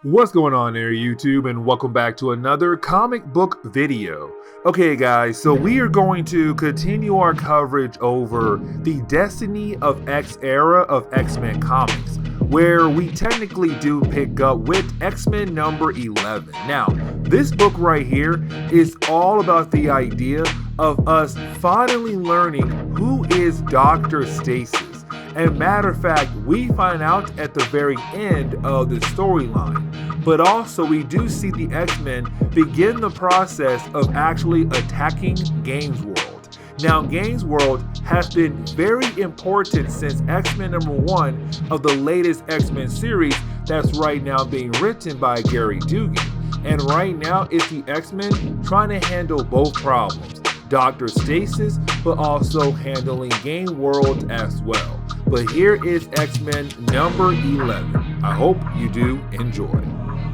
What's going on there, YouTube, and welcome back to another comic book video. Okay guys, so we are going to continue our coverage over the Destiny of X era of X-Men comics, where we technically do pick up with X-Men number 11. Now, this book right here is all about the idea of us finally learning who is Dr. Stasis. And matter of fact, we find out at the very end of the storyline. But also we do see the X-Men begin the process of actually attacking Gameworld. Now Gameworld has been very important since X-Men number 1 of the latest X-Men series that's right now being written by Gary Dugan. And right now it's the X-Men trying to handle both problems. Dr. Stasis, but also handling Gameworld as well. But here is X-Men number 11. I hope you do enjoy.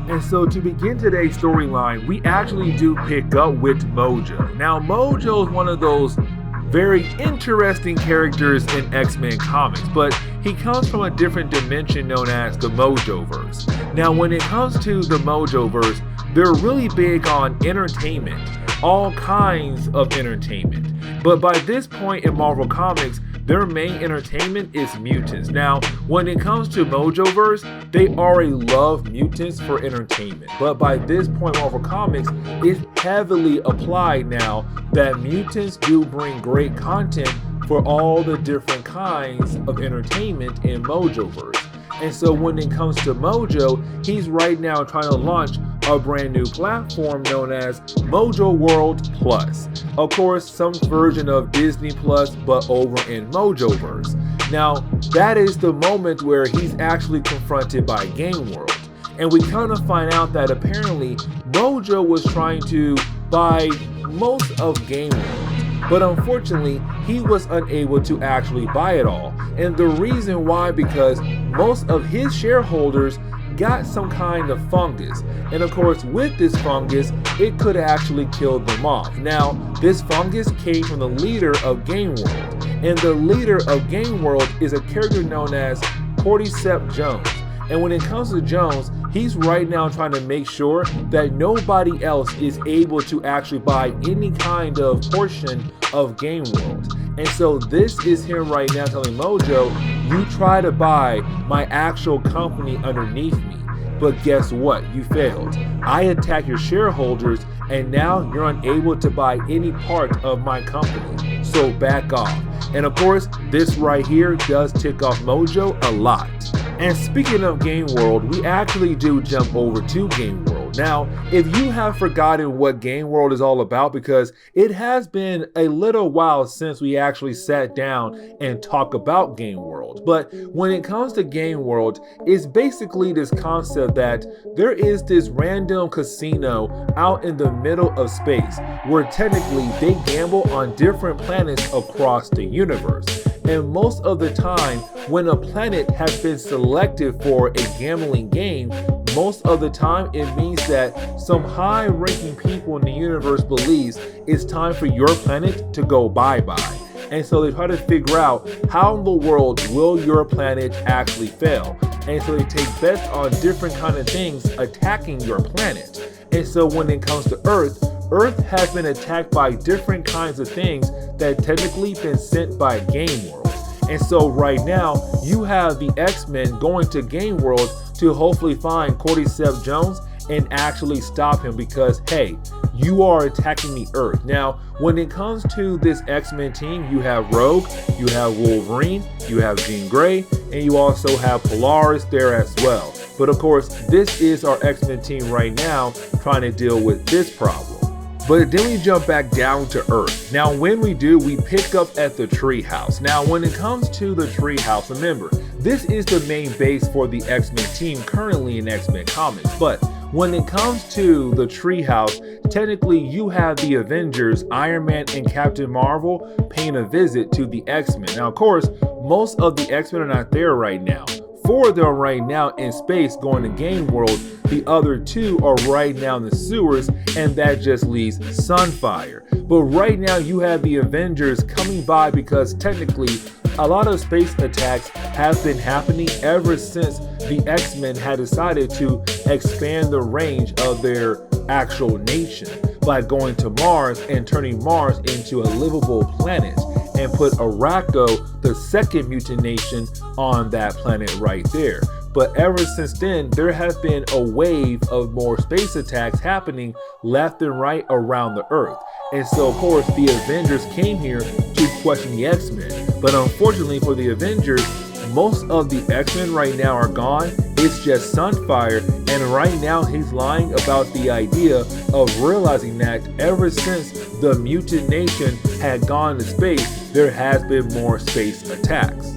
And so to begin today's storyline, we actually do pick up with Mojo. Now Mojo is one of those very interesting characters in X-Men comics, but he comes from a different dimension known as the Mojoverse. Now when it comes to the Mojoverse, they're really big on entertainment, all kinds of entertainment. But by this point in Marvel Comics, their main entertainment is mutants. Now, when it comes to Mojoverse, they already love mutants for entertainment. But by this point, Marvel Comics is heavily applied now that mutants do bring great content for all the different kinds of entertainment in Mojoverse. And so when it comes to Mojo, he's right now trying to launch a brand new platform known as Mojo World Plus. Of course, some version of Disney Plus, but over in Mojoverse. Now, that is the moment where he's actually confronted by Gameworld. And we kind of find out that apparently Mojo was trying to buy most of Gameworld. But unfortunately, he was unable to actually buy it all. And the reason why, because most of his shareholders got some kind of fungus. And of course, with this fungus, it could actually kill them off. Now, this fungus came from the leader of Gameworld. And the leader of Gameworld is a character known as Cordyceps Jones. And when it comes to Jones, he's right now trying to make sure that nobody else is able to actually buy any kind of portion of Gameworld. And so this is him right now telling Mojo, you try to buy my actual company underneath me, but guess what? You failed. I attack your shareholders and now you're unable to buy any part of my company. So back off. And of course, this right here does tick off Mojo a lot. And speaking of Gameworld, we actually do jump over to Gameworld. Now, if you have forgotten what Gameworld is all about, because it has been a little while since we actually sat down and talked about Gameworld. But when it comes to Gameworld, it's basically this concept that there is this random casino out in the middle of space where technically they gamble on different planets across the universe. And most of the time, when a planet has been selected for a gambling game, most of the time it means that some high-ranking people in the universe believes it's time for your planet to go bye-bye. And so they try to figure out how in the world will your planet actually fail. And so they take bets on different kind of things attacking your planet. And so when it comes to Earth has been attacked by different kinds of things that technically been sent by Gameworld. And so right now, you have the X-Men going to Gameworld to hopefully find Cordyceps Jones and actually stop him because, hey, you are attacking the Earth. Now, when it comes to this X-Men team, you have Rogue, you have Wolverine, you have Jean Grey, and you also have Polaris there as well. But of course, this is our X-Men team right now trying to deal with this problem. But then we jump back down to Earth. Now when we do, we pick up at the treehouse. Now when it comes to the treehouse, remember, this is the main base for the X-Men team currently in X-Men Comics. But when it comes to the treehouse, technically you have the Avengers, Iron Man, and Captain Marvel paying a visit to the X-Men. Now of course, most of the X-Men are not there right now. 4 of them right now in space going to Gameworld. The other 2 are right now in the sewers, and that just leaves Sunfire. But right now you have the Avengers coming by because technically a lot of space attacks have been happening ever since the X-Men had decided to expand the range of their actual nation by going to Mars and turning Mars into a livable planet, and put Araco, the second mutant nation, on that planet right there. But ever since then, there has been a wave of more space attacks happening left and right around the Earth. And so, of course, the Avengers came here to question the X-Men. But unfortunately for the Avengers, most of the X-Men right now are gone. It's just Sunfire, and right now he's lying about the idea of realizing that ever since the mutant nation had gone to space, there has been more space attacks.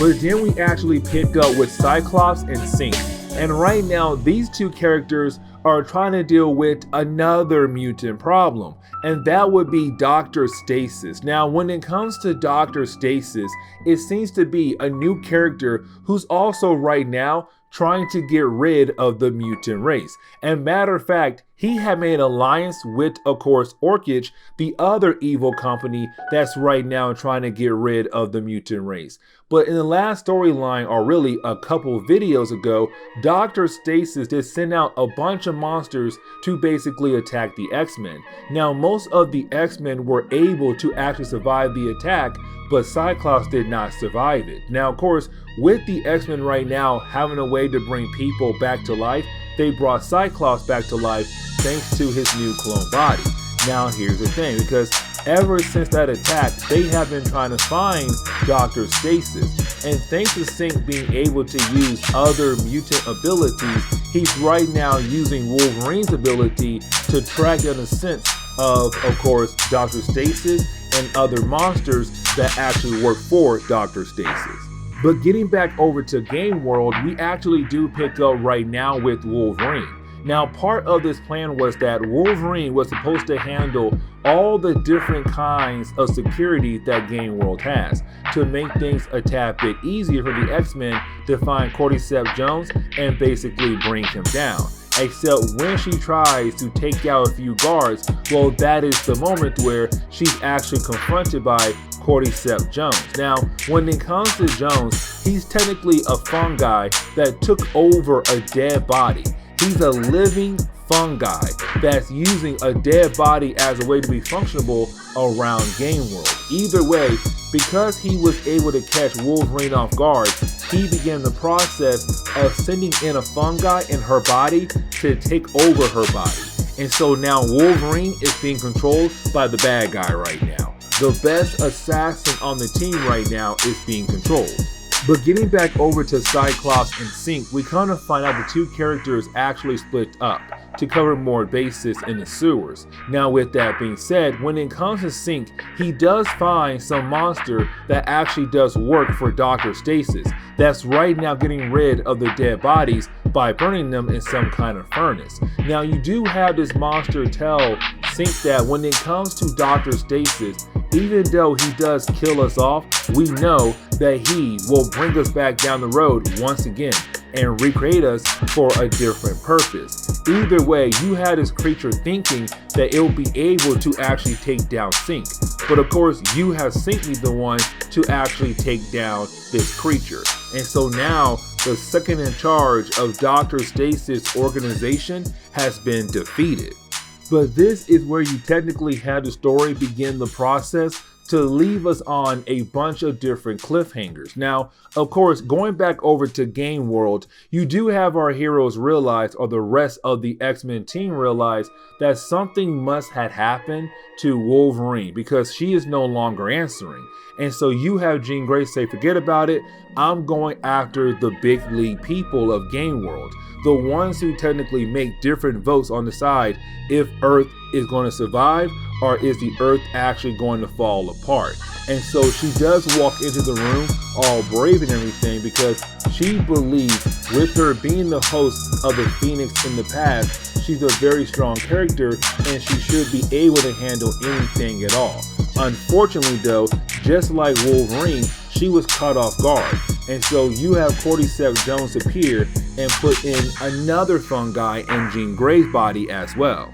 But then we actually pick up with Cyclops and Synch. And right now, these two characters are trying to deal with another mutant problem, and that would be Dr. Stasis. Now, when it comes to Dr. Stasis, it seems to be a new character who's also right now trying to get rid of the mutant race. And matter of fact, he had made an alliance with, of course, Orchid, the other evil company that's right now trying to get rid of the mutant race. But in the last storyline, or really a couple videos ago, Dr. Stasis did send out a bunch of monsters to basically attack the X-Men. Now, most of the X-Men were able to actually survive the attack, but Cyclops did not survive it. Now, of course, with the X-Men right now having a way to bring people back to life, they brought Cyclops back to life thanks to his new clone body. Now, here's the thing, because ever since that attack, they have been trying to find Dr. Stasis. And thanks to Synch being able to use other mutant abilities, he's right now using Wolverine's ability to track down the scent of course, Dr. Stasis and other monsters that actually work for Dr. Stasis. But getting back over to Gameworld, we actually do pick up right now with Wolverine. Now, part of this plan was that Wolverine was supposed to handle all the different kinds of security that Gameworld has to make things a tad bit easier for the X-Men to find Cordyceps Jones and basically bring him down. Except when she tries to take out a few guards, well, that is the moment where she's actually confronted by Cordyceps Jones. Now, when it comes to Jones, he's technically a fungi that took over a dead body. He's a living fungi that's using a dead body as a way to be functionable around Gameworld. Either way, because he was able to catch Wolverine off guard, he began the process of sending in a fungi in her body to take over her body. And so now Wolverine is being controlled by the bad guy right now. The best assassin on the team right now is being controlled. But getting back over to Cyclops and Synch, we kind of find out the two characters actually split up to cover more bases in the sewers. Now, with that being said, when it comes to Synch, he does find some monster that actually does work for Dr. Stasis. That's right now getting rid of the dead bodies by burning them in some kind of furnace. Now, you do have this monster tell Synch that when it comes to Dr. Stasis, even though he does kill us off, we know that he will bring us back down the road once again and recreate us for a different purpose. Either way, you had this creature thinking that it will be able to actually take down Synch. But of course, you have Synch be the one to actually take down this creature. And so now, the second in charge of Dr. Stasis' organization has been defeated. But this is where you technically had the story begin the process to leave us on a bunch of different cliffhangers. Now, of course, going back over to Gameworld, you do have our heroes realize, or the rest of the X-Men team realize, that something must have happened to Wolverine because she is no longer answering. And so you have Jean Grey say, forget about it, I'm going after the big league people of Gameworld, the ones who technically make different votes on the side if Earth is going to survive or is the Earth actually going to fall apart. And so she does walk into the room all brave and everything because she believes, with her being the host of the Phoenix in the past, she's a very strong character and she should be able to handle anything at all. Unfortunately though, just like Wolverine, she was caught off guard. And so you have Cordyceps Jones appear and put in another fungi in Jean Grey's body as well.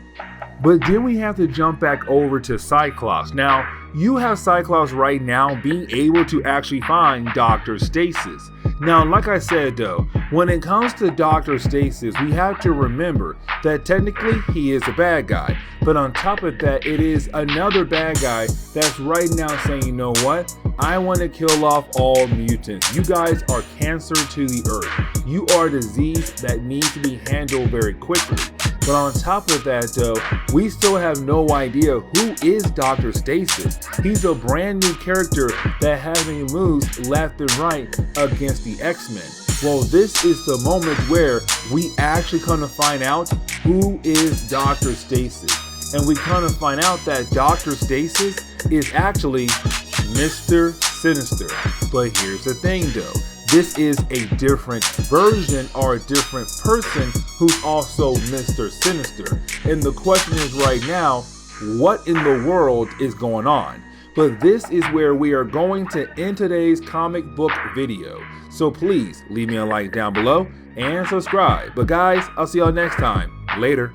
But then we have to jump back over to Cyclops. Now, you have Cyclops right now being able to actually find Dr. Stasis. Now, like I said though, when it comes to Dr. Stasis, we have to remember that technically he is a bad guy. But on top of that, it is another bad guy that's right now saying, you know what? I want to kill off all mutants. You guys are cancer to the earth. You are a disease that needs to be handled very quickly. But on top of that though, we still have no idea who is Dr. Stasis. He's a brand new character that has made moves left and right against the X-Men. Well, this is the moment where we actually come to find out who is Dr. Stasis. And we come to find out that Dr. Stasis is actually Mr. Sinister. But here's the thing though. This is a different version or a different person who's also Mr. Sinister. And the question is right now, what in the world is going on? But this is where we are going to end today's comic book video. So please leave me a like down below and subscribe. But guys, I'll see y'all next time. Later.